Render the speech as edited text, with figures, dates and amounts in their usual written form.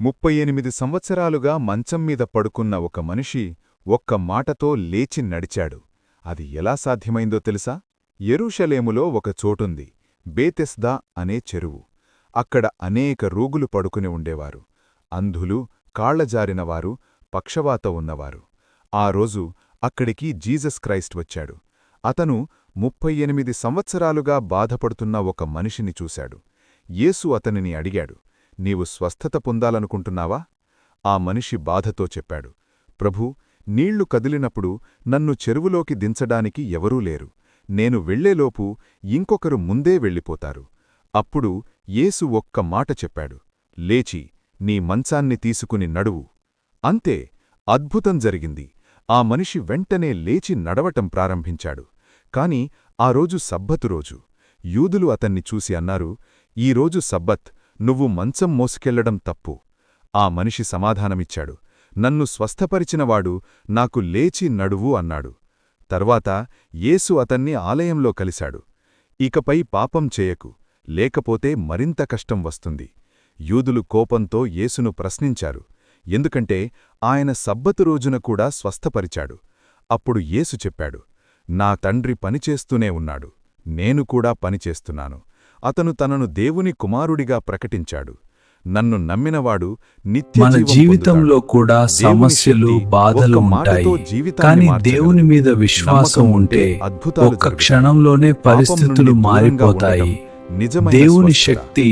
38 సంవత్సరాలుగా మంచం మీద పడుకున్న ఒక మనిషి ఒక్క మాటతో లేచి నడిచాడు. అది ఎలా సాధ్యమైందో తెలుసా? యెరూషలేములో ఒక చోటుంది, బేతెస్దా అనే చెరువు. అక్కడ అనేక రోగులు పడుకుని ఉండేవారు. అంధులు, కాళ్లజారినవారు, పక్షవాత ఉన్నవారు. ఆ రోజు అక్కడికి జీసస్ క్రైస్ట్ వచ్చాడు. అతను 38 సంవత్సరాలుగా బాధపడుతున్న ఒక మనిషిని చూశాడు. యేసు అతనిని అడిగాడు, నీవు స్వస్థత పొందాలనుకుంటున్నావా? ఆ మనిషి బాధతో చెప్పాడు, ప్రభూ, నీళ్లు కదిలినప్పుడు నన్ను చెరువులోకి దించడానికి ఎవరూ లేరు. నేను వెళ్లేలోపు ఇంకొకరు ముందే వెళ్ళిపోతారు. అప్పుడు యేసు ఒక్క మాట చెప్పాడు, లేచి నీ మంచాన్ని తీసుకుని నడువు. అంతే, అద్భుతం జరిగింది. ఆ మనిషి వెంటనే లేచి నడవటం ప్రారంభించాడు. కాని ఆ రోజు సబ్బతు రోజు. యూదులు అతన్ని చూసి అన్నారు, ఈరోజు సబ్బత్, నువ్వు మంచం మోసుకెళ్లడం తప్పు. ఆ మనిషి సమాధానమిచ్చాడు, నన్ను స్వస్థపరిచినవాడు నాకు లేచి నడువు అన్నాడు. తర్వాత యేసు అతన్ని ఆలయంలో కలిశాడు. ఇకపై పాపం చేయకు, లేకపోతే మరింత కష్టం వస్తుంది. యూదులు కోపంతో యేసును ప్రశ్నించారు, ఎందుకంటే ఆయన సబ్బతు రోజున కూడా స్వస్థపరిచాడు. అప్పుడు యేసు చెప్పాడు, నా తండ్రి పనిచేస్తూనే ఉన్నాడు, నేను కూడా పనిచేస్తున్నాను. అతను తనను దేవుని కుమారుడిగా ప్రకటించాడు. నన్ను నమ్మినవాడు మన జీవితంలో కూడా సమస్యలు, బాధలు ఉంటాయి. కానీ దేవుని మీద విశ్వాసం ఉంటే ఒక్క క్షణంలోనే పరిస్థితులు మారిపోతాయి. దేవుని శక్తి